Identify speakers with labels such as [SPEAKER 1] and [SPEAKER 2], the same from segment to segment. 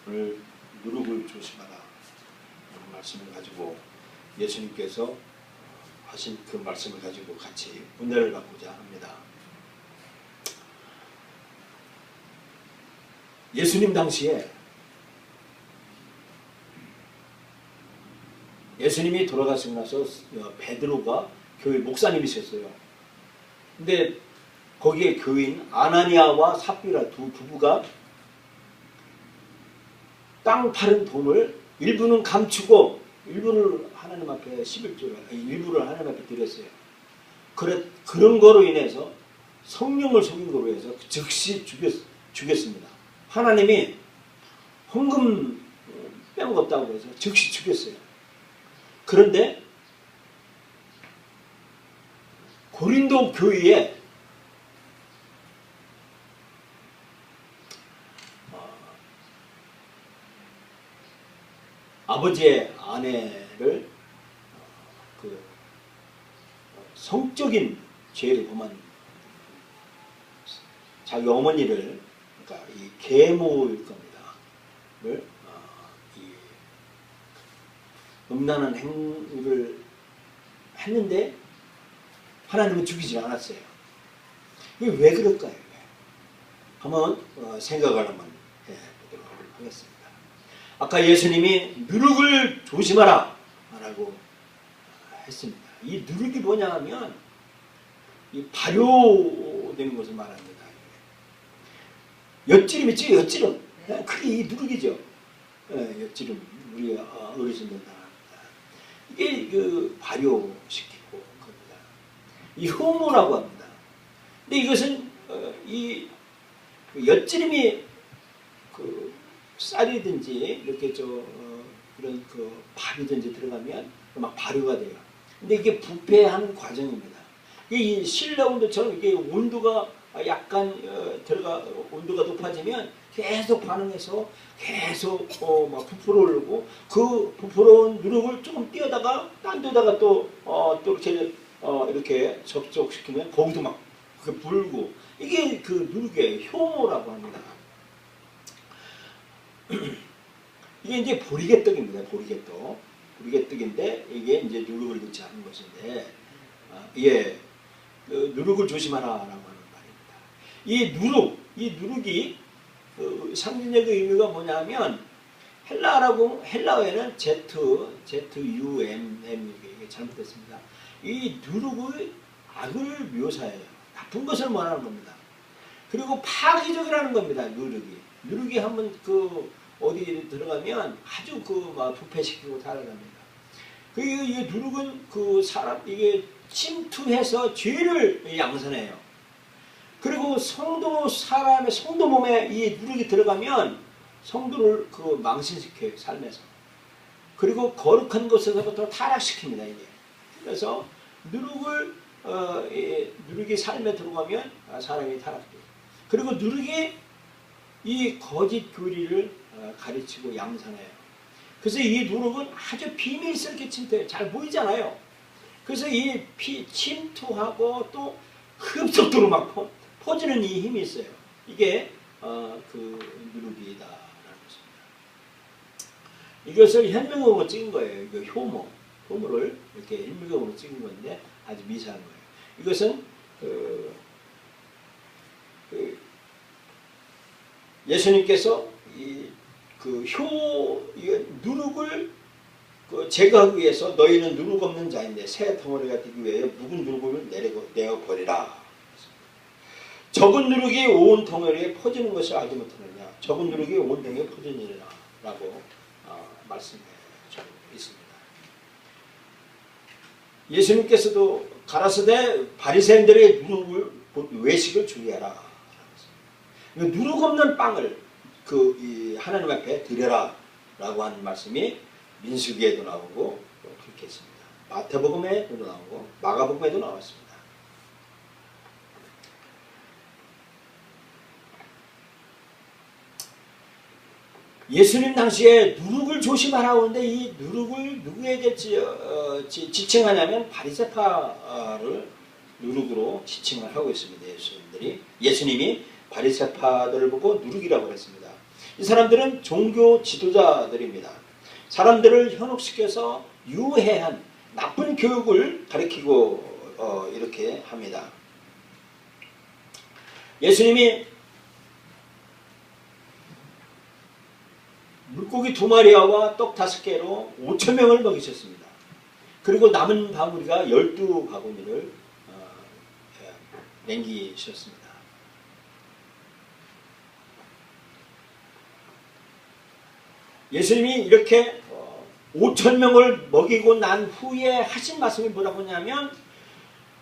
[SPEAKER 1] 오늘 누룩을 조심하라 이런 말씀을 가지고 예수님께서 하신 그 말씀을 가지고 같이 은혜를 받고자 합니다. 예수님 당시에 예수님이 돌아가시고 나서 베드로가 교회 목사님이셨어요. 근데 거기에 교인 아나니아와 삽비라 두 부부가 땅 파는 돈을 일부는 감추고 일부를 하나님 앞에 11조를 일부를 하나님 앞에 드렸어요. 그런 거로 인해서 성령을 속인 거로 해서 즉시 죽였습니다. 하나님이 헌금 빼먹었다고 해서 즉시 죽였어요. 그런데 고린도 교회에 아버지의 아내를 그 성적인 죄를 범한 자기 어머니를 그러니까 이 계모일 겁니다. 이 음란한 행위를 했는데 하나님은 죽이지 않았어요. 이게 왜 그럴까요? 한번 생각을 한번 해보도록 하겠습니다. 아까 예수님이 누룩을 조심하라 라고 했습니다. 이 누룩이 뭐냐 하면 이 발효되는 것을 말합니다. 엿지름 있죠? 엿지름. 그게 이 누룩이죠. 엿지름. 우리 어르신들 다 합니다. 이게 그 발효시키고 겁니다. 이 효모라고 합니다. 근데 이것은 이 엿지름이 그 쌀이든지 이렇게 이런 그 밥이든지 들어가면 막 발효가 돼요. 근데 이게 부패하는 과정입니다. 이 실내 온도처럼 이게 온도가 약간 온도가 높아지면 계속 반응해서 계속 막 부풀어 오르고 그 부풀어온 누룩을 조금 띄어다가 딴 데다가 또 이렇게 접촉시키면 거기도 막 불고 이게 그 누룩의 효모라고 합니다. 이게 이제 보리개떡입니다. 보리개떡인데 이게 이제 누룩을 넣지 않은 것인데 누룩을 조심하라라고 하는 말입니다. 이 누룩이 상징적인 의미가 뭐냐면 헬라어에는 ZUMM 이게 잘못됐습니다. 이 누룩의 악을 묘사해요. 나쁜 것을 말하는 겁니다. 그리고 파괴적이라는 겁니다. 누룩이 한번 어디 들어가면 아주 막 부패시키고 살아납니다. 이 누룩은 이게 침투해서 죄를 양산해요. 그리고 성도 몸에 이 누룩이 들어가면 성도를 망신시켜요, 삶에서. 그리고 거룩한 것에서부터 타락시킵니다, 이게. 그래서 누룩이 삶에 들어가면 사람이 타락돼요. 그리고 누룩이 이 거짓 교리를 가르치고 양산해요. 그래서 이 누룩은 아주 비밀스럽게 침투해요. 잘 보이잖아요. 그래서 이 침투하고 또 급속도로 막 퍼지는 이 힘이 있어요. 이게 그 누룩이다라는 것입니다. 이것을 현미경으로 찍은 거예요. 이거 효모를 이렇게 현미경으로 찍은 건데 아주 미세한 거예요. 이것은 예수님께서 누룩을 제거하기 위해서 너희는 누룩 없는 자인데 새 덩어리가 되기 위해 묵은 누룩을 내어버리라. 적은 누룩이 온 덩어리에 퍼지는 것을 알지 못하느냐. 적은 누룩이 온 덩어리에 퍼지느니라 라고 말씀해 주고 있습니다. 예수님께서도 가라사대 바리새인들의 외식을 주의하라. 누룩 없는 빵을 하나님 앞에 드려라 라고 하는 말씀이 민수기에도 나오고 그렇게 했습니다. 마태복음에도 나오고 마가복음에도 나왔습니다. 예수님 당시에 누룩을 조심하라고 하는데 이 누룩을 누구에게 지칭하냐면 바리새파를 누룩으로 지칭을 하고 있습니다. 예수님이 바리새파들을 보고 누룩이라고 했습니다. 이 사람들은 종교 지도자들입니다. 사람들을 현혹시켜서 유해한 나쁜 교육을 가르치고 이렇게 합니다. 예수님이 물고기 2마리와 떡 5개로 5,000명을 먹이셨습니다. 그리고 남은 바구니가 12바구니를 남기셨습니다. 예수님이 이렇게 5,000명을 먹이고 난 후에 하신 말씀이 뭐라고 하냐면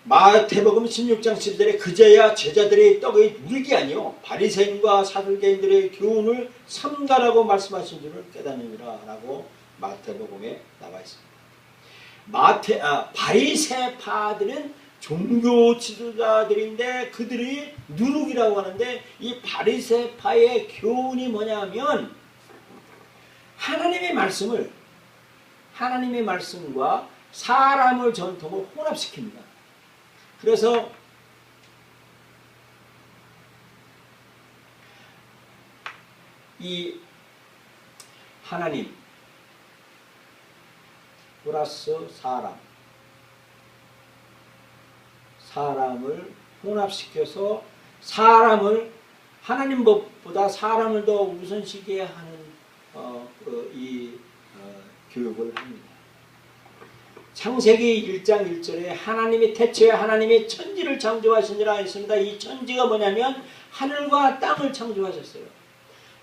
[SPEAKER 1] 마태복음 16장 10절에 그제야 제자들의 떡의 물기 아니요 바리새인과 사두개인들의 교훈을 삼가라고 말씀하신 줄을 깨닫느니라 라고 마태복음에 나와 있습니다. 바리새파들은 종교 지도자들인데 그들이 누룩이라고 하는데 이 바리새파의 교훈이 뭐냐면 하나님의 말씀과 사람의 전통을 혼합시킵니다. 그래서 이 하나님 플러스 사람을 혼합시켜서 사람을 하나님 법보다 사람을 더 우선시게 하는 교육을 합니다. 창세기 1장 1절에 하나님이 태초에 하나님이 천지를 창조하시니라 했습니다. 이 천지가 뭐냐면 하늘과 땅을 창조하셨어요.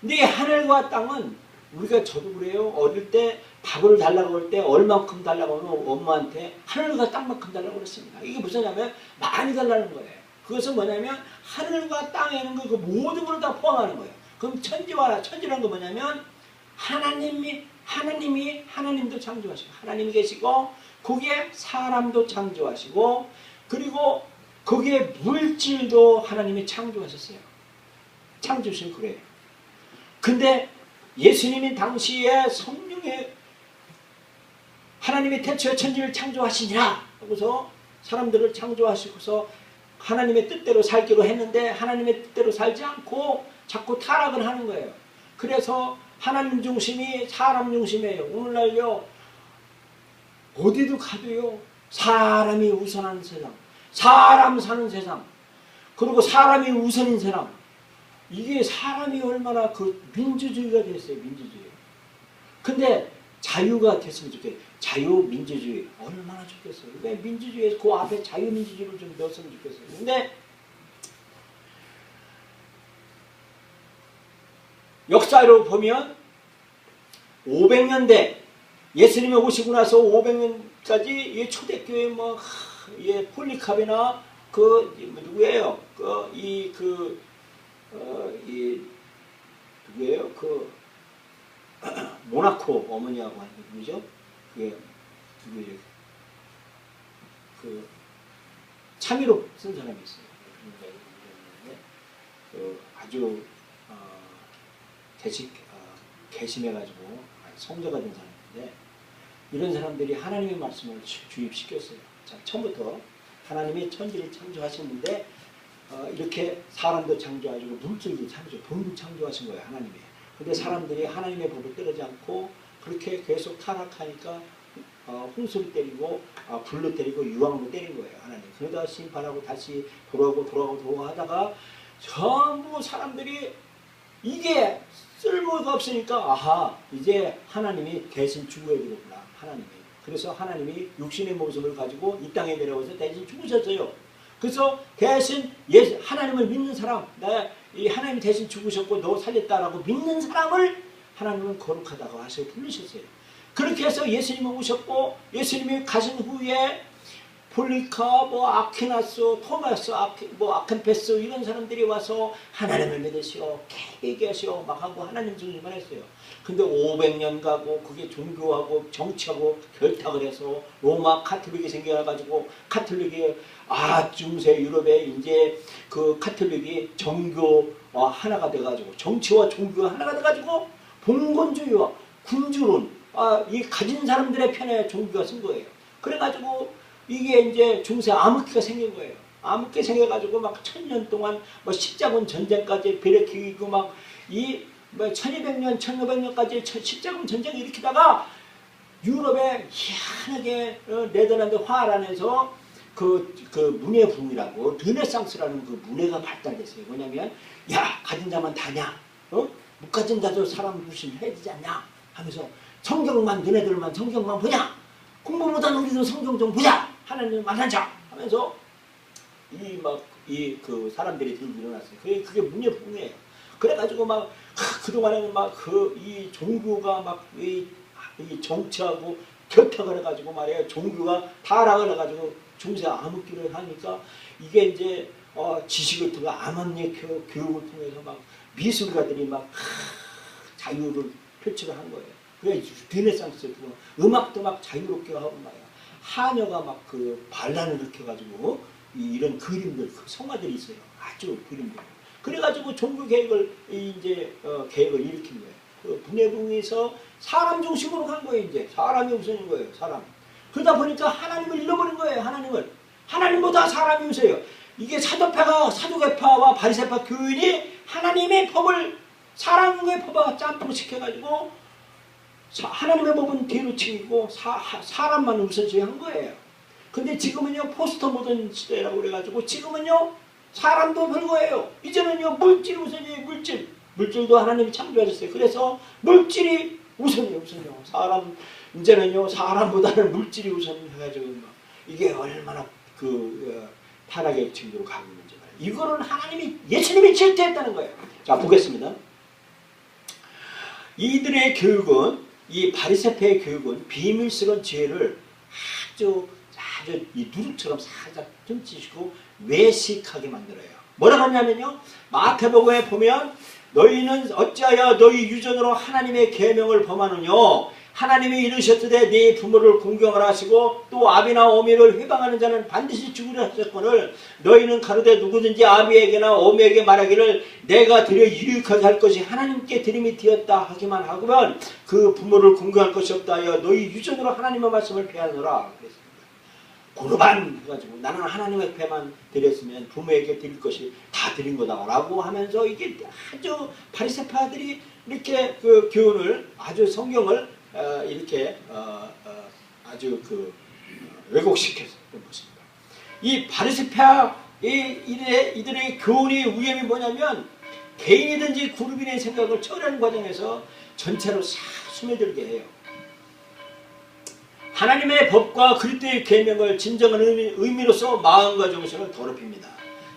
[SPEAKER 1] 근데 이 하늘과 땅은 우리가 저도 그래요. 어릴 때 밥을 달라고 할 때 얼만큼 달라고 하면 엄마한테 하늘과 땅만큼 달라고 그랬습니다. 이게 무슨냐면 많이 달라는 거예요. 그것은 뭐냐면 하늘과 땅에 있는 그 모든 걸 다 포함하는 거예요. 그럼 천지라는 거 뭐냐면 하나님도 창조하시고 하나님이 계시고 거기에 사람도 창조하시고 그리고 거기에 물질도 하나님이 창조하셨어요. 창조하신 그래요. 근데 예수님이 당시에 성령의 하나님이 태초에 천지를 창조하시니라 하고서 사람들을 창조하시고서 하나님의 뜻대로 살기로 했는데 하나님의 뜻대로 살지 않고 자꾸 타락을 하는 거예요. 그래서 하나님 중심이 사람 중심이에요. 오늘날요 어디도 가도요 사람이 우선하는 세상, 사람 사는 세상, 그리고 사람이 우선인 세상, 이게 사람이 얼마나 민주주의가 됐어요. 민주주의. 근데 자유가 됐으면 좋겠어요. 자유민주주의 얼마나 좋겠어요. 왜 민주주의에서 그 앞에 자유민주주의를 좀 넣었으면 좋겠어요. 근데 역사로 보면 500년대 예수님이 오시고 나서 500년까지 초대교회 폴리카베나 누구예요? 누구예요? 모나코 어머니하고 하는 누구죠? 그게 누구죠? 참이로 쓴 사람이 있어요. 아주 개심해가지고 성자가 된 사람인데 이런 사람들이 하나님의 말씀을 주입시켰어요. 자, 처음부터 하나님이 천지를 창조하셨는데 이렇게 사람도 창조하시고 물질도 창조, 돈도 창조하신 거예요. 하나님이. 근데 사람들이 하나님의 법을 따르지 않고 그렇게 계속 타락하니까 홍수를 때리고 불로 때리고 유황으로 때린 거예요. 하나님. 그러다 심판하고 다시 돌아오고 하다가 전부 사람들이 이게 쓸모가 없으니까 아하 이제 하나님이 대신 죽어야 되겠구나. 하나님이. 그래서 하나님이 육신의 모습을 가지고 이 땅에 내려와서 대신 죽으셨어요. 그래서 대신 하나님을 믿는 사람, 이 하나님 대신 죽으셨고 너 살렸다라고 믿는 사람을 하나님은 거룩하다고 하셔 부르셨어요. 그렇게 해서 예수님이 오셨고 예수님이 가신 후에 폴리카, 아퀴나스, 토마스, 아켄페스 이런 사람들이 와서 하나님을 믿으시오, 얘기하시오 막 하고 하나님 중심만 했어요. 근데 500년 가고 그게 종교하고 정치하고 결탁을 해서 로마 카톨릭이 생겨가지고 카톨릭이 중세 유럽에 이제 카톨릭이 종교 하나가 돼가지고 정치와 종교가 하나가 돼가지고 봉건주의와 군주론 이 가진 사람들의 편에 종교가 쓴 거예요. 그래가지고 이게 이제 중세 암흑기가 생긴 거예요. 암흑기 생겨가지고 막 1000년 동안 십자군 전쟁까지 베레키고 막 이 뭐 1200년, 1500년까지 십자군 전쟁을 일으키다가 유럽의 희한하게 네덜란드 화란에서 그 문예붐이라고 르네상스라는 그 문예가 발달됐어요. 뭐냐면 야 가진 자만 다냐? 못 가진 자도 사람 부심 해야 되지 않냐? 하면서 성경만 너네들만 성경만 보냐? 공부보다는 우리도 성경 좀 보자. 하나님 만나자 하면서 그 사람들이 들고 일어났어요. 그게 문예붐이에요. 그래가지고 막 그동안에는 막 이 종교가 막 이 정치하고 격탁을 해가지고 말이에요. 종교가 타락을 해가지고 중세 암흑기를 하니까 이게 이제 지식을 통해 암암예 교육을 통해서 막 미술가들이 막 자유를 표출을 한 거예요. 그래 르네상스 음악도 막 자유롭게 하고 말이야. 하녀가 막 그 반란을 일으켜가지고 이런 그림들, 그 성화들이 있어요. 아주 그림들. 그래가지고 종교 개혁을 계획을 일으킨 거예요. 그 문예붕에서 사람 중심으로 간 거예요. 이제 사람이 우선인 거예요. 사람. 그러다 보니까 하나님을 잃어버린 거예요. 하나님보다 사람이 우선이에요. 이게 사두개파와 바리새파 교인이 하나님의 법을 사람의 법을 짬뽕 시켜가지고 하나님의 법은 뒤로 치고 사람만 우선시 한 거예요. 근데 지금은요 포스터 모던 시대라고 그래가지고 지금은요 사람도 별거예요. 이제는요 물질이 우선이에요. 물질도 하나님이 창조하셨어요. 그래서 물질이 우선이에요. 이제는요 사람보다는 물질이 우선해가지고 이게 얼마나 타락의 층으로 가고 있는지 말이에요. 이거는 예수님이 질투했다는 거예요. 자 보겠습니다. 이들의 교육은 이 바리새파의 교육은 비밀스러운 지혜를 아주 이 누룩처럼 살짝 던지시고 외식하게 만들어요. 뭐라고 하냐면요. 마태복음에 보면 너희는 어찌하여 너희 유전으로 하나님의 계명을 범하느뇨. 하나님이 이르셨으되 네 부모를 공경하라 하시고 또 아비나 어미를 회방하는 자는 반드시 죽으려 하셨거늘 너희는 가로되 누구든지 아비에게나 어미에게 말하기를 내가 드려 유익하게 할 것이 하나님께 드림이 되었다 하기만 하고면 그 부모를 공경할 것이 없다 하여 너희 유전으로 하나님의 말씀을 폐하노라 그랬습니다. 고르반 해가지고 나는 하나님의 배만 드렸으면 부모에게 드릴 것이 다 드린 거다라고 하면서 이게 아주 바리새파들이 이렇게 그 교훈을 아주 성경을 이렇게 아주 왜곡시켜서 보십니다. 이 바리새파 이들의 교훈의 위험이 뭐냐면 개인이든지 그룹이의 생각을 처리하는 과정에서 전체로 싹 스며들게 해요. 하나님의 법과 그리스도의 계명을 진정한 의미로서 마음과 정신을 더럽힙니다.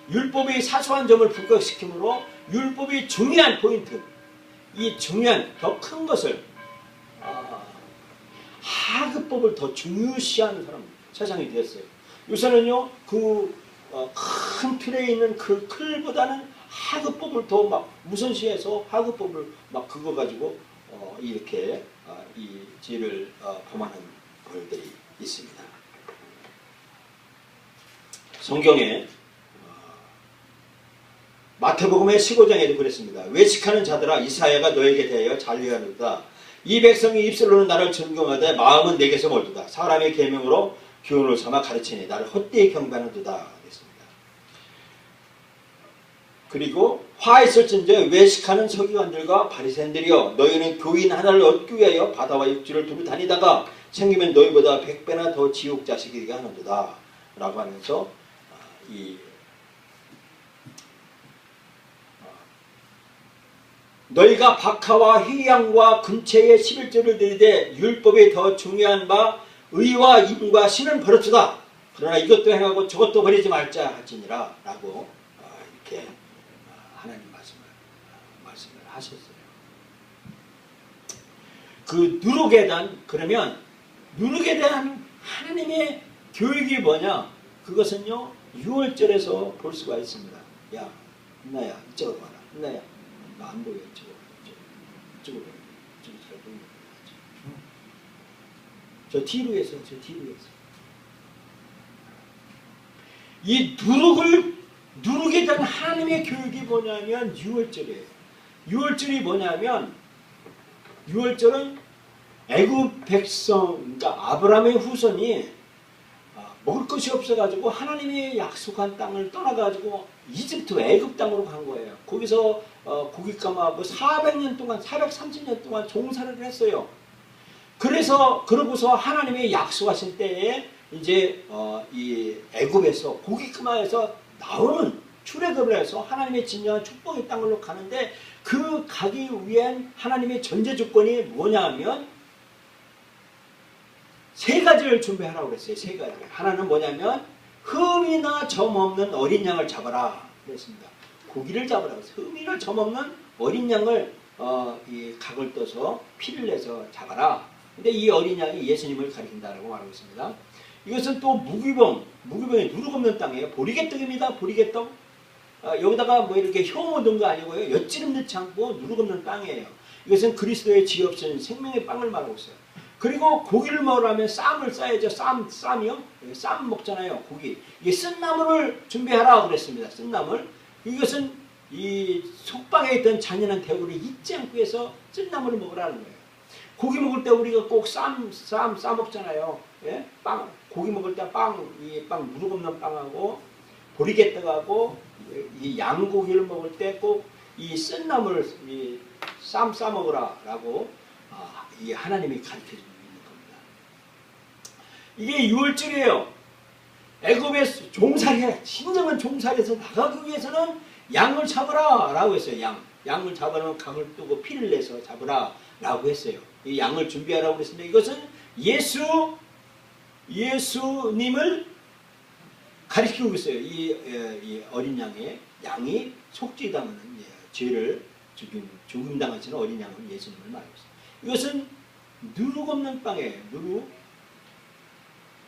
[SPEAKER 1] 율법의 사소한 점을 부각시키므로 율법이 중요한 포인트, 이 중요한 더 큰 것을 하급법을 더 중요시하는 세상이 되었어요. 요새는요 큰 틀에 있는 그 클보다는 하급법을 더 막 우선시해서 하급법을 막 그거 가지고 이렇게 이 죄를 범하는 벌들이 있습니다. 성경에 마태복음의 15장에도 그랬습니다. 외식하는 자들아 이사야가 너에게 대하여 잔류하노다. 이 백성이 입술로는 나를 존경하되 마음은 내게서 멀도다. 사람의 계명으로 교훈을 삼아 가르치니 나를 헛되이 경배하는도다. 그랬습니다. 그리고 화있을진저 외식하는 서기관들과 바리새인들이여 너희는 교인 하나를 얻기 위하여 바다와 육지를 두루 다니다가 생기면 너희보다 100배나 더 지옥 자식이게 하는도다. 라고 하면서 너희가 박하와 희양과 근체의 11조를 드리되 율법이 더 중요한 바 의와 임과 신은 버렸도다. 그러나 이것도 행하고 저것도 버리지 말자 할지니라 라고 이렇게 하나님 말씀을 하셨어요. 그 누룩에 대한 그러면 누룩에 대한 하나님의 교육이 뭐냐? 그것은요 6월절에서 볼 수가 있습니다. 야 나야 이쪽으로 와라. 나야 나 안 보여. 이쪽으로 저 뒤로 해서 이 누룩에 대한 하나님의 교육이 뭐냐면 6월절이에요. 6월절이 뭐냐면 6월절은 애굽 백성 그러니까 아브라함의 후손이 먹을 것이 없어가지고 하나님이 약속한 땅을 떠나가지고 이집트 애굽 땅으로 간 거예요. 거기서 고깃가마 400년 동안 430년 동안 종살이를 했어요. 그래서 그러고서 하나님이 약속하신 때에 이제 이 애굽에서 고깃가마에서 나오는 출애굽을 해서 하나님의 진정한 축복의 땅으로 가는데 그 가기 위한 하나님의 전제 조건이 뭐냐면 세 가지를 준비하라고 그랬어요. 세 가지. 하나는 뭐냐면 흠이나 점 없는 어린 양을 잡아라 그랬습니다. 고기를 잡으라고 했어요. 흠이나 점 없는 어린 양을 이 각을 떠서 피를 내서 잡아라. 근데 이 어린 양이 예수님을 가리킨다라고 말하고 있습니다. 이것은 또 무기병이 누룩 없는 땅이에요. 보리개떡입니다. 보리개떡. 여기다가 뭐 이렇게 효모 넣은 거 아니고요. 엿지름 넣지 않고 누룩 없는 땅이에요. 이것은 그리스도의 지 없인 생명의 빵을 말하고 있어요. 그리고 고기를 먹으려면 쌈을 싸야죠. 쌈이요? 쌈 먹잖아요. 고기. 이게 쓴나물을 준비하라 그랬습니다. 쓴나물. 이것은 이 속방에 있던 잔인한 대우를 잊지 않고 해서 쓴나물을 먹으라는 거예요. 고기 먹을 때 우리가 꼭 쌈 싸먹잖아요. 예? 빵. 고기 먹을 때 이 빵 누룩 없는 빵하고 보리개떡하고 이 양고기를 먹을 때 꼭 이 쓴나물 쌈 싸먹으라라고 이 하나님이 가르쳐 주는 겁니다. 이게 6월절이에요. 애굽의 종살이, 진정한 종살이에서 나가기 위해서는 양을 잡으라 라고 했어요. 양을 잡으라면 강을 뜨고 피를 내서 잡으라 라고 했어요. 이 양을 준비하라고 그랬습니다. 이것은 예수님을 가리키고 있어요. 이 어린 양이 속죄당하는 죄를 죽임당하시는 어린 양을 예수님을 말하고 있어요. 이것은 누룩 없는 빵이에요. 누룩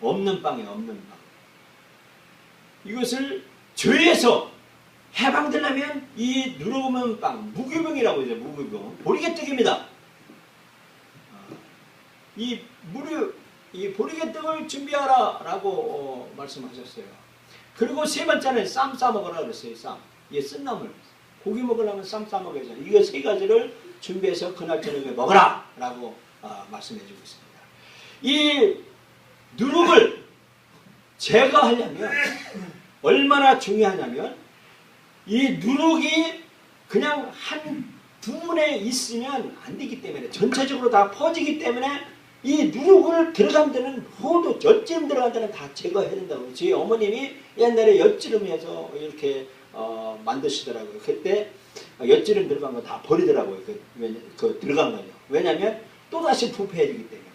[SPEAKER 1] 없는 빵이에요. 없는 빵. 이것을 죄에서 해방되려면 이 누룩 없는 빵, 무교병이라고 하죠. 무교병. 보리개떡입니다. 이 보리개떡을 준비하라 라고 말씀하셨어요. 그리고 세 번째는 쌈 싸먹으라 그랬어요. 쌈. 이게 쓴나물. 고기 먹으려면 쌈 싸먹어야죠. 이거 세 가지를 준비해서 그날 저녁에 먹으라 라고 말씀해주고 있습니다. 이 누룩을 제거하려면 얼마나 중요하냐면 이 누룩이 그냥 한 부분에 있으면 안 되기 때문에 전체적으로 다 퍼지기 때문에 이 누룩을 들어간 데는 모두 엿지름 들어간 데는 다 제거해야 된다고. 저희 어머님이 옛날에 엿지름해서 이렇게 만드시더라고요. 그때 엿지름 들어간 거 다 버리더라고요. 그 들어간 거요. 왜냐하면 또다시 부패해지기 때문에.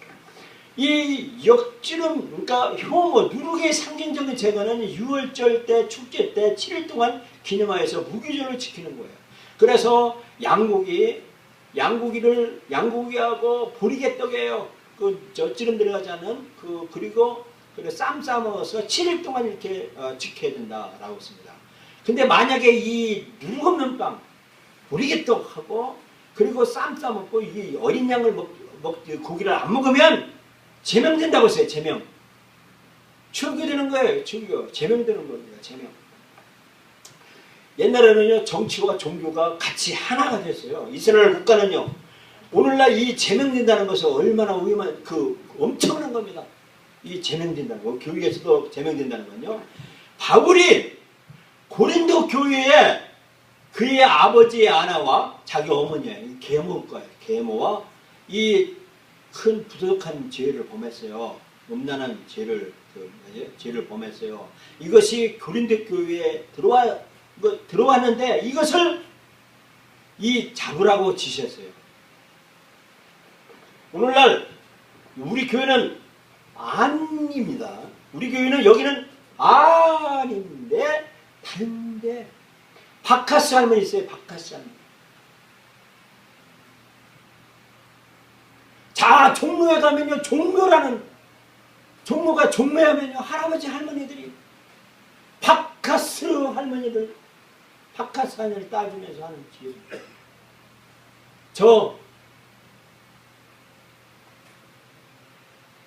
[SPEAKER 1] 이 엿지름, 그러니까 효모, 누룩의 상징적인 제거는 6월절 때, 축제 때 7일 동안 기념하여서 무기절을 지키는 거예요. 그래서 양고기하고 보리개떡이에요. 그 엿지름 들어가지 않은 그리고 쌈 싸먹어서 7일 동안 이렇게 지켜야 된다라고 했습니다. 근데 만약에 이 누룩 없는 빵, 보리개떡하고 그리고 쌈 싸먹고 이 어린 양을 고기를 안 먹으면 제명된다고 했어요. 제명. 출교되는 거예요. 출교. 제명되는 겁니다. 제명. 옛날에는요, 정치와 종교가 같이 하나가 됐어요. 이스라엘 국가는요, 오늘날 이 제명된다는 것은 얼마나 위험한, 엄청난 겁니다. 이 제명된다는 거. 교회에서도 제명된다는 건요. 바울이 고린도 교회에 그의 아버지의 아내와 자기 어머니의 계모와 이 큰 부족한 죄를 범했어요. 음란한 죄를 범했어요. 이것이 고린도 교회에 들어왔는데 이것을 잡으라고 지시했어요. 오늘날 우리 교회는 아닙니다. 우리 교회는 여기는 아닌데 다른데 바카스 할머니 있어요. 바카스 할머니. 자, 종로에 가면요, 종로가 종로하면요, 할아버지 할머니들이 바카스 할머니를 따주면서 하는 지혜.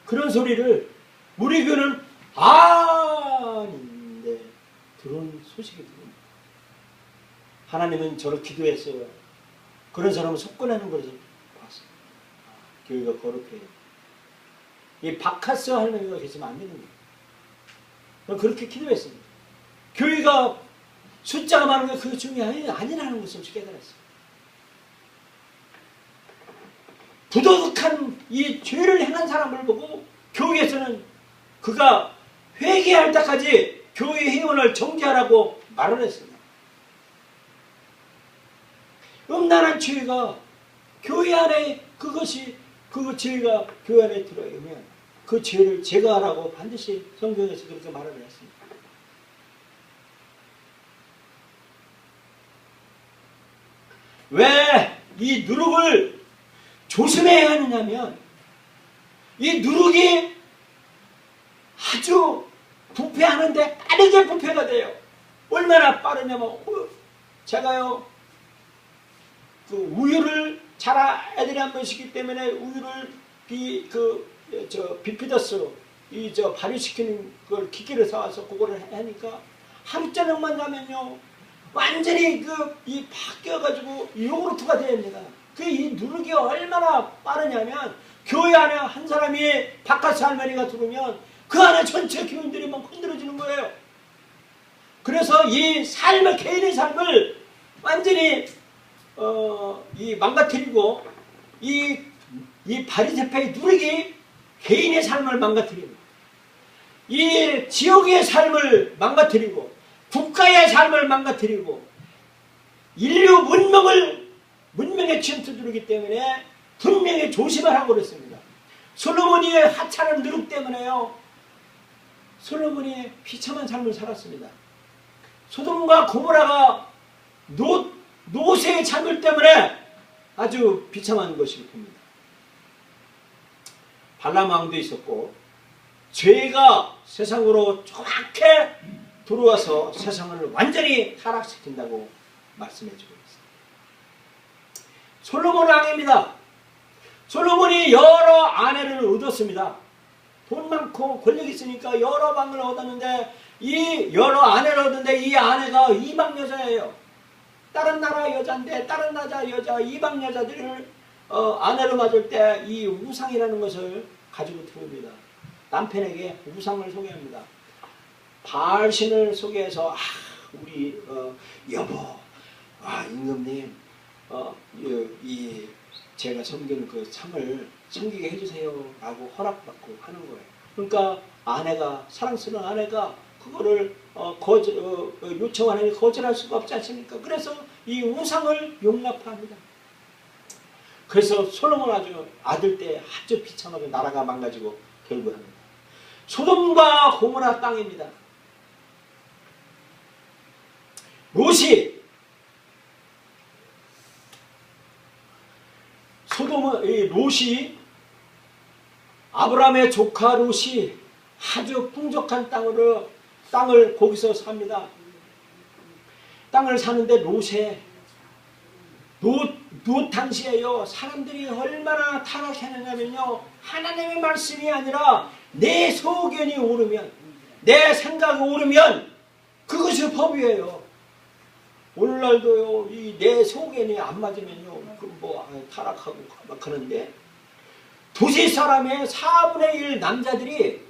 [SPEAKER 1] 그런 소리를 우리 교회는 아닌데 들은 소식이 들립니다. 하나님은 저를 기도했어요. 그런 사람은 속건하는 것을 봤어요. 교회가 거룩해요. 이 바카스 할머니가 계시면 안 되는 거예요. 그렇게 기도했습니다. 교회가 숫자가 많은 게 그게 중요한 아니라는 것을 깨달았어요. 부도덕한 이 죄를 행한 사람을 보고 교회에서는 그가 회개할 때까지 교회 회원을 정지하라고 말을 했습니다. 음란한 죄가 교회 안에 그 죄가 교회 안에 들어오면 그 죄를 제거하라고 반드시 성경에서 그렇게 말을 했습니다. 왜 이 누룩을 조심해야 하느냐면 이 누룩이 아주 부패하는데 빠르게 부패가 돼요. 얼마나 빠르냐면 제가요 그 우유를 애들이 한 번씩이기 때문에 우유를 비피더스 발효시키는 걸 기계를 사와서 그거를 하니까 하루 저녁만 자면요 완전히 이 바뀌어가지고 요구르트가 됩니다. 이 누룩이 얼마나 빠르냐면 교회 안에 한 사람이 바깥 할머니가 들어오면 그 안에 전체 교인들이 막 흔들어지는 거예요. 그래서 이 삶을 개인의 삶을 완전히 망가뜨리고 이 바리새파의 누룩이 개인의 삶을 망가뜨립니다. 이 지역의 삶을 망가뜨리고 국가의 삶을 망가뜨리고 인류 문명에 침투들기 때문에 분명히 조심을 하고 그랬습니다. 솔로몬이 하찮은 누룩 때문에요. 솔로몬이 비참한 삶을 살았습니다. 소돔과 고모라가 노새의 찬물 때문에 아주 비참한 것을 봅니다. 발람 왕도 있었고 죄가 세상으로 정확하게 들어와서 세상을 완전히 타락시킨다고 말씀해주고 있습니다. 솔로몬 왕입니다. 솔로몬이 여러 아내를 얻었습니다. 돈 많고 권력 있으니까 여러 방을 얻었는데 이 여러 아내를 얻었는데 이 아내가 이방 여자예요. 다른 나라 여자인데 다른 나라 여자 이방 여자들을 아내로 맞을 때 이 우상이라는 것을 가지고 들어옵니다. 남편에게 우상을 소개합니다. 바알신을 소개해서 우리 여보 임금님 제가 섬기는 그 참을 섬기게 해주세요 라고 허락받고 하는 거예요. 그러니까 아내가 사랑스러운 아내가 그거를 요청하니 거절할 수가 없지 않습니까? 그래서 이 우상을 용납합니다. 그래서 솔로몬 아들 때 아주 비참하게 나라가 망가지고 결부합니다. 소돔과 고모라 땅입니다. 롯이 아브라함의 조카 롯이 아주 풍족한 땅을 거기서 삽니다. 땅을 사는데 롯 당시에요. 사람들이 얼마나 타락했느냐면요. 하나님의 말씀이 아니라 내 소견이 오르면 내 생각이 오르면 그것이 법이에요. 오늘날도요. 내 소견이 안 맞으면요. 타락하고 막 하는데 도시 사람의 4분의 1 남자들이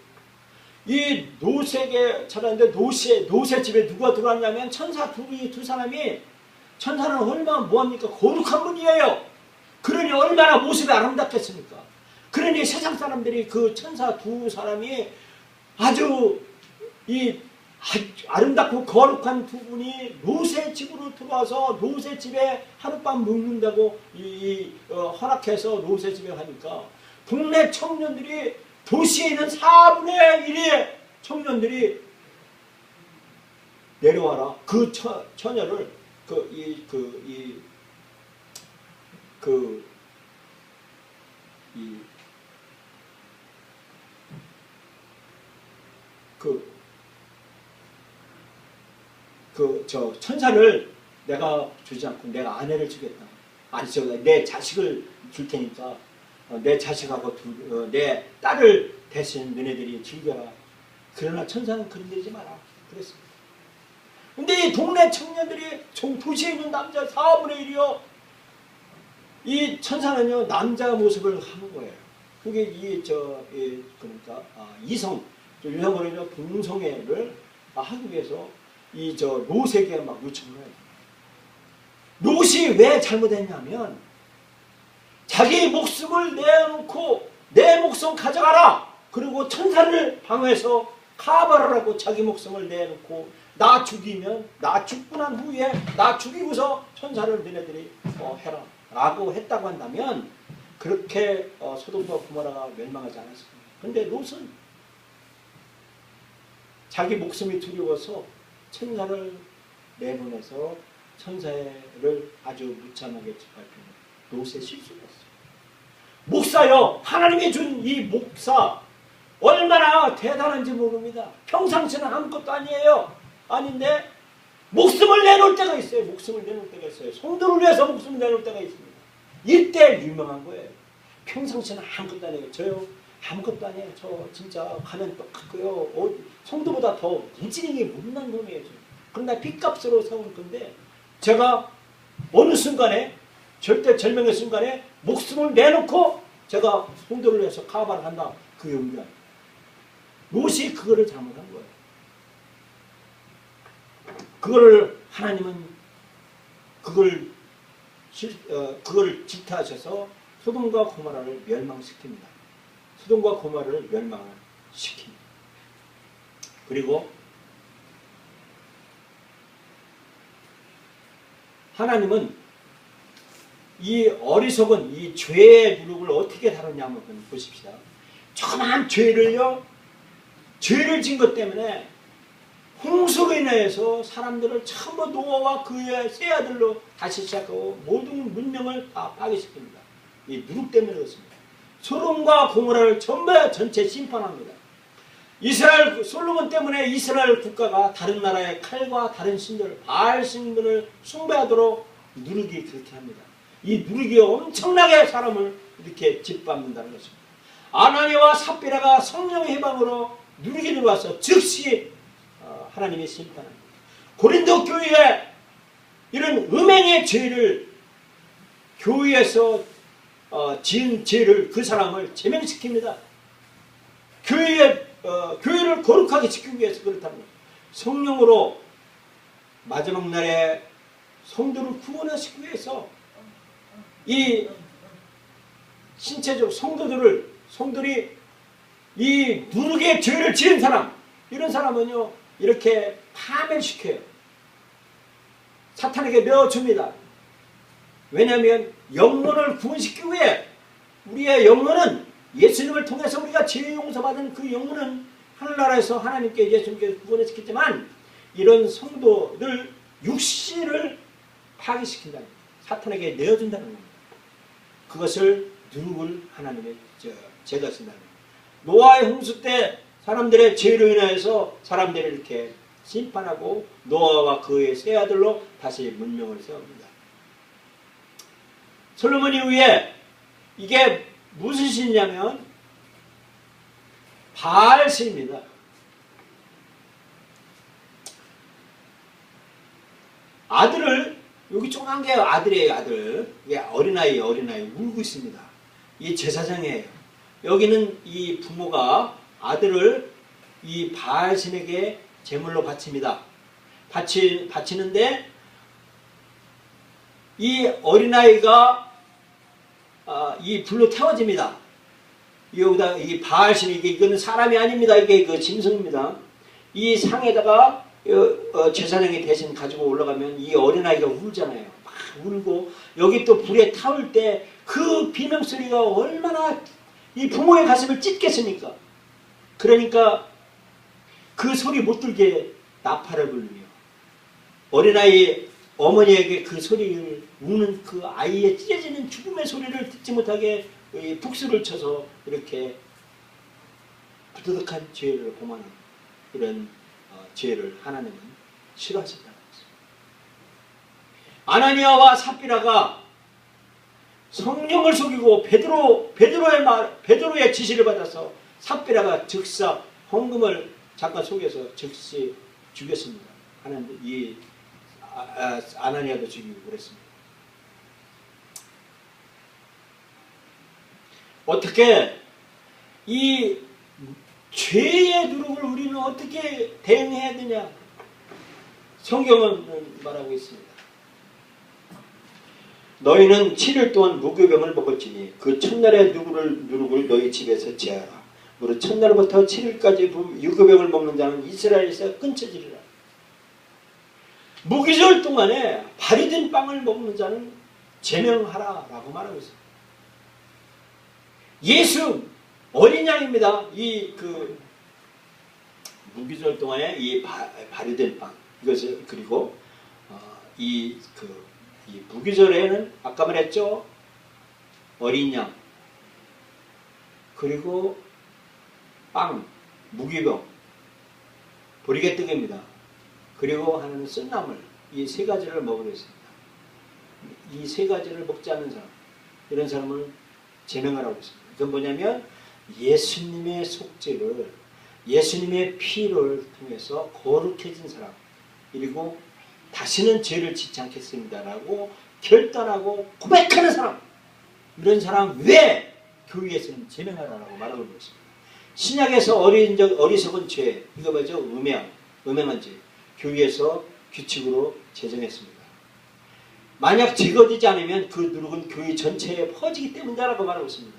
[SPEAKER 1] 이 롯에게 찾았는데 롯의 집에 누가 들어왔냐면 천사 두 사람이 천사는 얼마나 뭐합니까? 거룩한 분이에요. 그러니 얼마나 모습이 아름답겠습니까? 그러니 세상 사람들이 그 천사 두 사람이 아주 아름답고 거룩한 두 분이 롯의 집으로 들어와서 롯의 집에 하룻밤 묵는다고 허락해서 롯의 집에 가니까 동네 청년들이 도시에 있는 4분의 1의 청년들이 내려와라. 그 처녀를 천사를 내가 주지 않고 내가 아내를 주겠다. 아니 내 자식을 줄 테니까 내 자식하고 내 딸을 대신 너네들이 즐겨라. 그러나 천사는 그런 데지 마라. 그랬습니다. 근데 이 동네 청년들이 도시에 있는 남자 4분의 1이요. 이 천사는요 남자 모습을 하는 거예요. 그게 그러니까 이성 잃어버리죠. 동성애를 하기 위해서 이 저 롯에게 막 요청을 해요. 롯이 왜 잘못했냐면 자기 목숨을 내놓고 내 목숨 가져가라. 그리고 천사를 방해해서 카바를 하고 자기 목숨을 내놓고 나 죽이면 나 죽고 난 후에 나 죽이고서 천사를 너네들이 해라 라고 했다고 한다면 그렇게 소돔과 고모라가 멸망하지 않았습니다. 그런데 롯은 자기 목숨이 두려워서 천사를 내보내서 천사를 아주 무참하게 짓밟히는 롯의 실수였어요. 목사요, 하나님이 준 이 목사 얼마나 대단한지 모릅니다. 평상시는 아무것도 아니에요. 아닌데 목숨을 내놓을 때가 있어요. 목숨을 내놓을 때가 있어요. 성도를 위해서 목숨을 내놓을 때가 있습니다. 이때 유명한 거예요. 평상시는 아무것도 아니에요. 저요 아무것도 아니에요. 저 진짜 가면 똑같고요. 성도보다 더 무지랭이 못난 놈이에요. 그러나 빚값으로 세운 건데 제가 어느 순간에 절대절명의 순간에 목숨을 내놓고 제가 성도를 위해서 카바를 한다. 그 용기가 아니에요. 롯이 그거를 잘못한 거예요. 그거를 하나님은 그걸 질타하셔서 소돔과 고모라를 멸망시킵니다. 소돔과 고모라를 멸망을 시킵니다. 그리고 하나님은 이 어리석은 이 죄의 누룩을 어떻게 다루냐 한번 보십시다. 조그만 죄를요, 죄를 진 것 때문에 홍수로 인해서 사람들을 전부 노아와 그의 세 아들로 다시 시작하고 모든 문명을 다 파괴시킵니다. 이 누룩 때문에 그렇습니다. 소돔과 고모라를 전체 심판합니다. 솔로몬 때문에 이스라엘 국가가 다른 나라의 칼과 다른 신들, 바알 신들을 숭배하도록 누룩이 그렇게 합니다. 이 누룩이 엄청나게 사람을 이렇게 짓밟는다는 것입니다. 아나니아와 삽비라가 성령의 해방으로 누룩이 들어와서 즉시 하나님의 심판합니다. 고린도 교회에 이런 음행의 죄를 교회에서 지은 죄를 그 사람을 제명시킵니다. 교회를 거룩하게 지키기 위해서 그렇답니다. 성령으로 마지막 날에 성도를 구원하시기 위해서 이 신체적 성도들이 이 누룩의 죄를 지은 사람, 이런 사람은요 이렇게 파멸시켜요. 사탄에게 내어줍니다. 왜냐하면 영혼을 구원시키기 위해 우리의 영혼은 예수님을 통해서 우리가 죄 용서받은 그 영혼은 하늘나라에서 하나님께 예수님께 구원을 시켰지만 이런 성도들 육신을 파괴시킨다는 거예요. 사탄에게 내어준다는 겁니다. 그것을 누룩을 하나님의 죄가 쓴다는 겁니다. 노아의 홍수 때 사람들의 죄로 인하여서 사람들을 이렇게 심판하고 노아와 그의 세 아들로 다시 문명을 세웁니다. 솔로몬 이후에 이게 무슨 신이냐면 바알 신입니다. 아들을 여기 조그만 게 아들이에요. 아들. 이게 어린아이 울고 있습니다. 이 제사장이에요. 여기는 이 부모가 아들을 이 바알 신에게 제물로 바칩니다. 바치는데 이 어린아이가 이 불로 태워집니다. 여기다 이 바알 신 이거는 사람이 아닙니다. 이게 그 짐승입니다. 이 상에다가 제사장이 대신 가지고 올라가면 이 어린아이가 울잖아요. 막 울고 여기 또 불에 타올 때 그 비명소리가 얼마나 이 부모의 가슴을 찢겠습니까? 그러니까 그 소리 못 들게 나팔을 불리며 어린아이 어머니에게 그 소리를 우는 그 아이의 찢어지는 죽음의 소리를 듣지 못하게 북수를 쳐서 이렇게 부도덕한 죄를 범하는 이런 죄를 하나님은 싫어하신다는 것입니다. 아나니아와 삽비라가 성령을 속이고 베드로의 지시를 받아서 삽비라가 즉사 헌금을 잠깐 속여서 즉시 죽였습니다. 하나님 이 아나니아도 죽이고 그랬습니다. 어떻게 이 죄의 누룩을 우리는 어떻게 대응해야 되냐? 성경은 말하고 있습니다. 너희는 7일 동안 무교병을 먹었지니 그 첫날의 누룩을 너희 집에서 제하라. 무릇 첫날부터 7일까지 무교병을 먹는 자는 이스라엘에서 끊쳐지리라. 무교절 동안에 발효된 빵을 먹는 자는 제명하라 라고 말하고 있습니다. 예수 어린 양입니다. 이 무교절 동안에 이 발효된 빵 이것을 그리고 이 무교절에는 아까 말했죠. 어린 양 그리고 빵, 무교병, 보리개떡입니다. 그리고 하나는 쓴나물 이 세 가지를 먹으려 했습니다. 이 세 가지를 먹지 않는 사람 이런 사람을 제명하라고 했습니다. 그건 뭐냐면 예수님의 속죄를 예수님의 피를 통해서 거룩해진 사람 그리고 다시는 죄를 짓지 않겠습니다라고 결단하고 고백하는 사람 이런 사람 왜 교회에서는 제명하라고 말하고 있습니다. 신약에서 어리석은 죄 이거 뭐죠? 음행한 죄 교회에서 규칙으로 제정했습니다. 만약 제거되지 않으면 그 누룩은 교회 전체에 퍼지기 때문이라고 말하고 있습니다.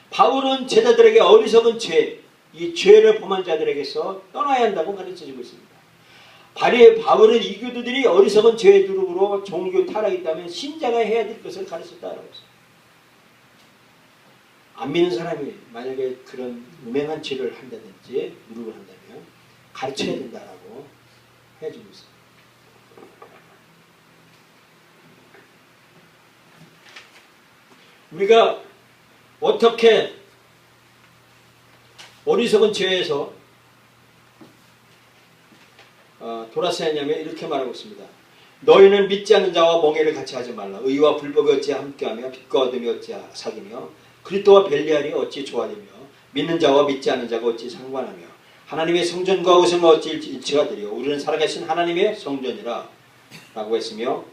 [SPEAKER 1] 바울은 제자들에게 어리석은 죄, 이 죄를 범한 자들에게서 떠나야 한다고 가르쳐주고 있습니다. 바울은 이 교도들이 어리석은 죄의 누룩으로 종교 타락이 있다면 신자가 해야 될 것을 가르쳤다고 했습니다. 안 믿는 사람이 만약에 그런 음행한 죄를 한다든지 누룩을 한다면 가르쳐야 된다라고 해주고 있습니다. 우리가 어떻게 어리석은 죄에서 돌아서야 하냐면 이렇게 말하고 있습니다. 너희는 믿지 않는 자와 멍에를 같이 하지 말라. 의와 불법이 어찌 함께하며 빛과 어둠이 어찌 사귀며 그리스도와 변리하리 어찌 조화되며 믿는 자와 믿지 않는 자가 어찌 상관하며 하나님의 성전과 우상과 어찌 일치가 되리요. 우리는 살아계신 하나님의 성전이라 라고 했으며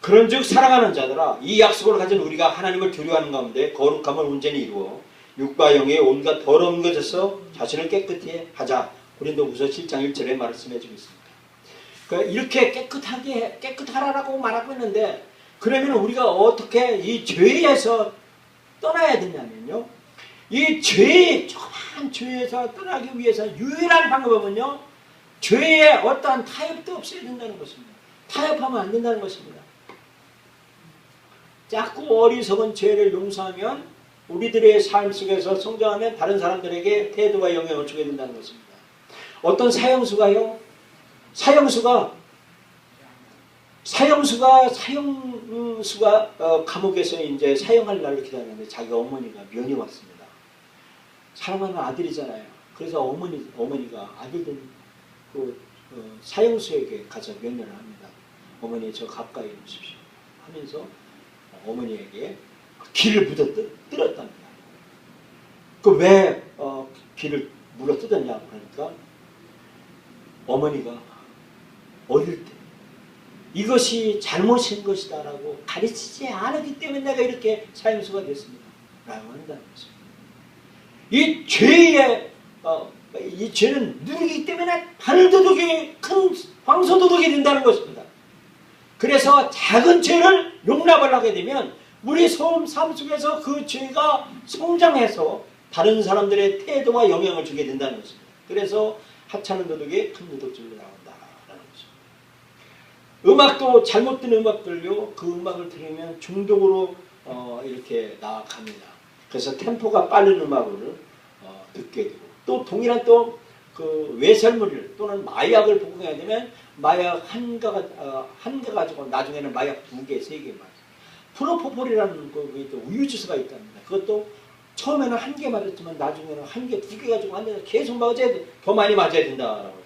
[SPEAKER 1] 그런즉 사랑하는 자들아 이 약속을 가진 우리가 하나님을 두려워하는 가운데 거룩함을 온전히 이루어 육과 영의 온갖 더러운 것에서 자신을 깨끗이 하자. 고린도후서 7장 1절에 말씀해 주고 있습니다. 그러니까 이렇게 깨끗하라고 말하고 있는데 그러면 우리가 어떻게 이 죄에서 떠나야 되냐면요. 이 조그만 죄에서 떠나기 위해서 유일한 방법은요. 죄에 어떠한 타협도 없어야 된다는 것입니다. 타협하면 안 된다는 것입니다. 자꾸 어리석은 죄를 용서하면 우리들의 삶 속에서 성장하면 다른 사람들에게 태도와 영향을 주게 된다는 것입니다. 어떤 사형수가 감옥에서 이제 사형할 날을 기다리는데 자기 어머니가 면이 왔습니다. 사랑하는 아들이잖아요. 그래서 어머니가 아들된 사형수에게 가서 면회를 합니다. 어머니 저 가까이 오십시오 하면서 어머니에게 귀를 물어뜯었답니다. 그 왜 귀를 물어뜯었냐 그러니까 어머니가 어릴 때 이것이 잘못인 것이다 라고 가르치지 않았기 때문에 내가 이렇게 사형수가 됐습니다 라고 한다는 것입니다. 이 죄는 누르기 때문에 발도둑이 큰 황소도둑이 된다는 것입니다. 그래서 작은 죄를 용납을 하게 되면 우리 삶 속에서 그 죄가 성장해서 다른 사람들의 태도와 영향을 주게 된다는 것입니다. 그래서 하찮은 도둑이 큰 도둑질로 나온다라는 것입니다. 음악도 잘못된 음악들요. 그 음악을 들으면 중독으로 이렇게 나아갑니다. 그래서 템포가 빠른 음악을 듣게 되고 또 동일한 그 외설물 또는 마약을 복용해야 되면 마약 한 개 가지고 나중에는 마약 2개, 3개 맞아요. 프로포폴이라는 그 우유주스가 있답니다. 그것도 처음에는 1개 맞았지만 나중에는 1개, 2개 가지고 앉아서 계속 맞아야 돼. 더 많이 맞아야 된다라고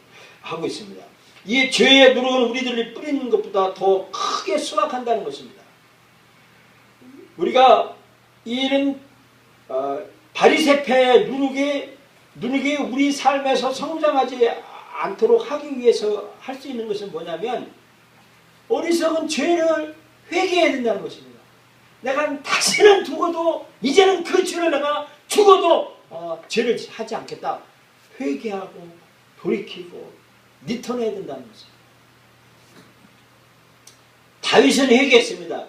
[SPEAKER 1] 하고 있습니다. 이 죄의 누룩은 우리들이 뿌리는 것보다 더 크게 수확한다는 것입니다. 우리가 이런 바리새파의 누룩이 우리 삶에서 성장하지 않도록 하기 위해서 할 수 있는 것은 뭐냐면 어리석은 죄를 회개해야 된다는 것입니다. 내가 다시는 두고도 이제는 그 죄를 내가 죽어도 죄를 하지 않겠다. 회개하고 돌이키고 리턴해야 된다는 거죠. 다윗은 회개했습니다.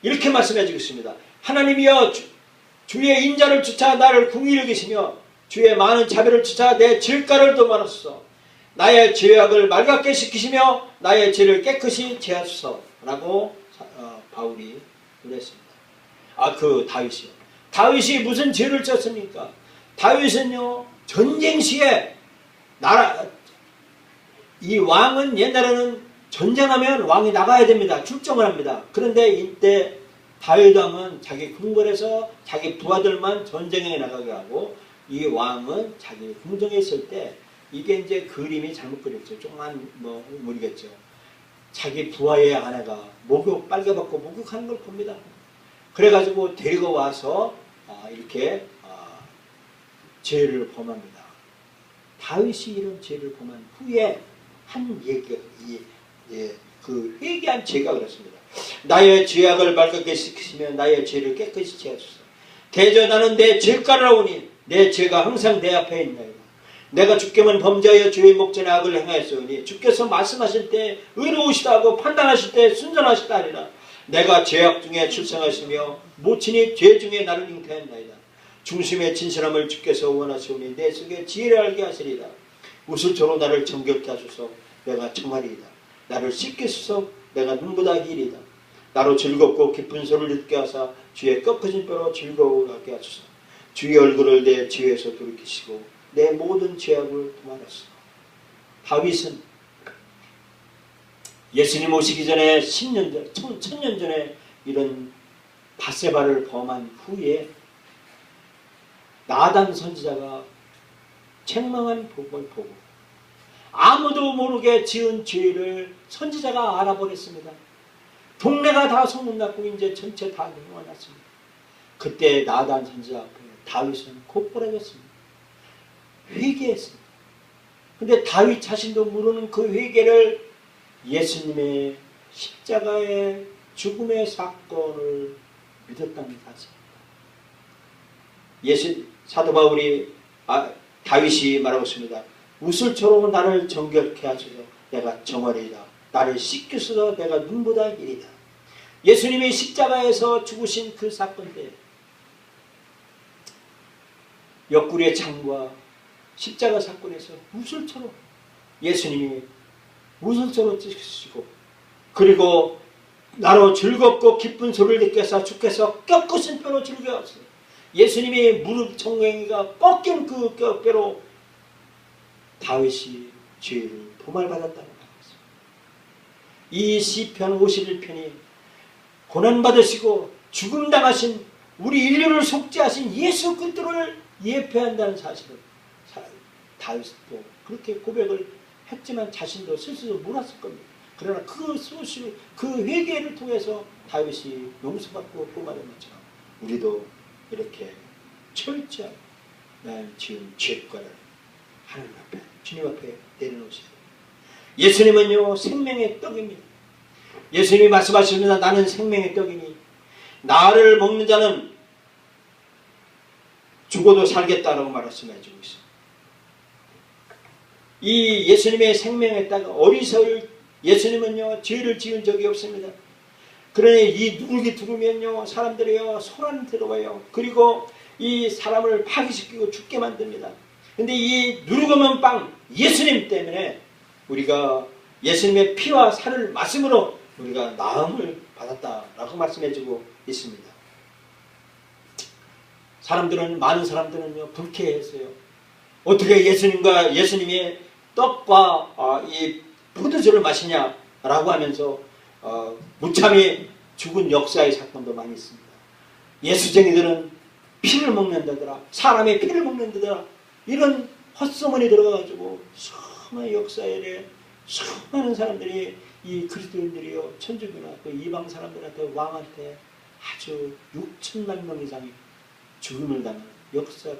[SPEAKER 1] 이렇게 말씀해 주겠습니다. 하나님이여 주의 인자를 쫓아 나를 궁히 여기시며 주의 많은 자비를 쫓아 내 죄가를 도말하소서. 나의 죄악을 말갛게 시키시며 나의 죄를 깨끗이 제하소서 라고 바울이 그랬습니다. 다윗이요. 다윗이 무슨 죄를 졌습니까? 다윗은요 전쟁 시에 이 왕은 옛날에는 전쟁하면 왕이 나가야 됩니다. 출정을 합니다. 그런데 이때 다윗 왕은 자기 궁궐에서 자기 부하들만 전쟁에 나가게 하고 이 왕은 자기 궁정에 있을 때 이게 이제 그림이 잘못 그렸죠. 조그만 모르겠죠. 자기 부하의 아내가 빨개벗고 목욕하는 걸 봅니다. 그래가지고 데리고 와서 이렇게 죄를 범합니다. 다윗이 이런 죄를 범한 후에 한 얘기가 그 회개한 죄가 그렇습니다. 나의 죄악을 말갛게 시키시며 나의 죄를 깨끗이 제하소서. 대저 나는 내 죄가를 하오니 내 죄가 항상 내 앞에 있나이다. 내가 주께만 범죄하여 주의 목전에 악을 행하였으니 주께서 말씀하실 때 의로우시다 하고 판단하실 때 순전하시다 하리라. 내가 죄악 중에 출생하시며 모친이 죄 중에 나를 잉태했나이다. 중심의 진실함을 주께서 원하시오니 내 속에 지혜를 알게 하시리라. 우슬초로 나를 정결케 하소서. 내가 청하리이다. 나를 씻기소서. 내가 눈보다 길이다. 나로 즐겁고 깊은 소리를 듣게 하사 주의 꺾어진 뼈로 즐거워하게 하소서. 주의 얼굴을 내 죄에서 돌이키시고 내 모든 죄악을 도말하소서. 다윗은 예수님 오시기 전에 10년 전, 1000년 전에 이런 밧세바를 범한 후에 나단 선지자가 책망한 복을 보고 아무도 모르게 지은 죄를 선지자가 알아버렸습니다. 동네가 다 소문났고 이제 전체 다 명화났습니다. 그때 나단 선지자 앞에 다윗은 곧부러졌습니다. 회개했습니다. 근데 다윗 자신도 모르는 그 회개를 예수님의 십자가의 죽음의 사건을 믿었다는 사실입니다. 사도 바울이 다윗이 말하고 있습니다. 우슬초로 나를 정결케 하소서. 내가 정하리이다. 나를 씻기소서. 내가 눈보다 길이다. 예수님이 십자가에서 죽으신 그 사건 때 옆구리의 창과 십자가 사건에서 우슬초로 예수님이 우슬초로 찍으시고 그리고 나로 즐겁고 기쁜 소리를 듣게 해서 주께서 꺾으신 뼈로 즐겨하소서. 예수님이 무릎 정강이가 꺾인 그 뼈로 다윗이 죄를 도말받았다는 말입니다. 이 시편 51편이 고난받으시고 죽음당하신 우리 인류를 속죄하신 예수 그리스도를 예표한다는 사실을 다윗도 그렇게 고백을 했지만 자신도 스스로 몰랐을 겁니다. 그러나 그 회개를 통해서 다윗이 용서받고 뽑아낸 것처럼 우리도 이렇게 철저하게 난 지은 죄과를 하나님 앞에 주님 앞에 내려놓으셔야 됩니다. 예수님은요 생명의 떡입니다. 예수님이 말씀하십니다. 나는 생명의 떡이니 나를 먹는 자는 죽어도 살겠다라고 말씀해주고 있습니다. 이 예수님의 생명의 떡 어리석을 예수님은요 죄를 지은 적이 없습니다. 그러니 이 누룩이 들어오면요 사람들이요 소란이 들어와요. 그리고 이 사람을 파괴시키고 죽게 만듭니다. 근데 이 누룩 없는 빵 예수님 때문에 우리가 예수님의 피와 살을 말씀으로 우리가 나음을 받았다라고 말씀해주고 있습니다. 많은 사람들은요 불쾌했어요. 어떻게 예수님의 떡과 이 포도주를 마시냐라고 하면서 무참히 죽은 역사의 사건도 많이 있습니다. 예수쟁이들은 피를 먹는다더라. 사람의 피를 먹는다더라. 이런 헛소문이 들어가가지고 수많은 역사에 수많은 사람들이 이 그리스도인들이요 천주교나 그 이방 사람들한테 왕한테 아주 6천만 명 이상이 죽음을 당하는 역사를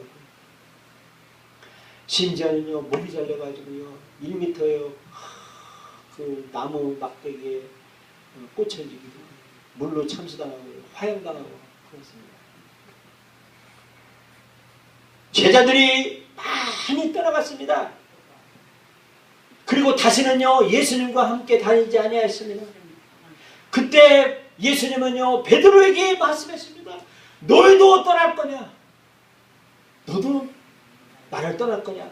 [SPEAKER 1] 심지어는요 목이 잘려가지고요 1m요 그 나무 막대기에 꽂혀지기도 물로 참수당하고 파형당하고 그렇습니다. 제자들이 많이 떠나갔습니다. 그리고 다시는요 예수님과 함께 다니지 아니하였습니다. 그때 예수님은요 베드로에게 말씀했습니다. 너희도 떠날 거냐? 너도 나를 떠날 거냐?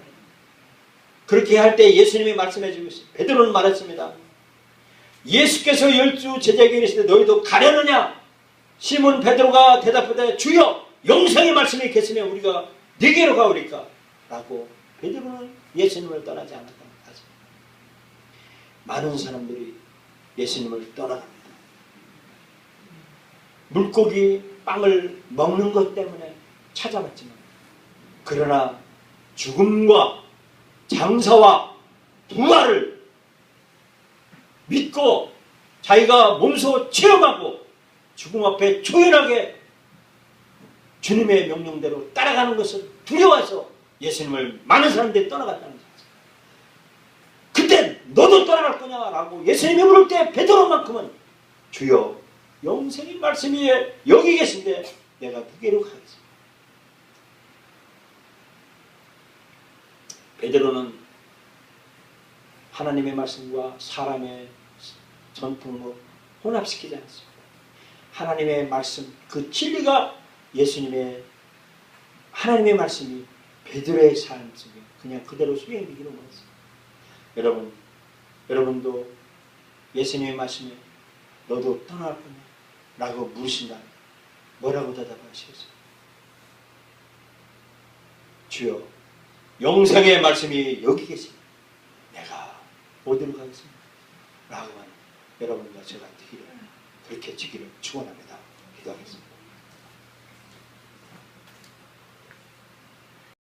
[SPEAKER 1] 그렇게 할 때 예수님이 말씀해 주고 있습니다. 베드로는 말했습니다. 예수께서 12 제자에게 이르시되 너희도 가려느냐? 시몬 베드로가 대답하되 주여 영생의 말씀이 계시면 우리가 네게로 가오리까? 라고 베드로는 예수님을 떠나지 않았다는 거죠. 많은 사람들이 예수님을 떠나갑니다. 물고기 빵을 먹는 것 때문에 찾아갔지만 그러나 죽음과 장사와 부활을 믿고 자기가 몸소 체험하고 죽음 앞에 초연하게 주님의 명령대로 따라가는 것을 두려워서 예수님을 많은 사람들이 떠나갔다는 거죠. 그때 너도 떠나갈 거냐라고 예수님이 물을 때 베드로만큼은 주여 영생의 말씀이 여기 계신데 내가 누구로 가겠습니다. 베드로는 하나님의 말씀과 사람의 전통을 혼합시키지 않습니다. 하나님의 말씀, 그 진리가 예수님의 하나님의 말씀이 베드로의 삶 속에 그냥 그대로 수행되기로 했습니다. 여러분도 예수님의 말씀에 너도 떠날 거냐? 라고 물으신다면 뭐라고 대답하시겠어요? 주여 영생의 말씀이 여기 계십니다. 내가 어디로 가겠습니까? 라고 하는 여러분과 제가 그렇게 지기를 축원합니다. 기도하겠습니다.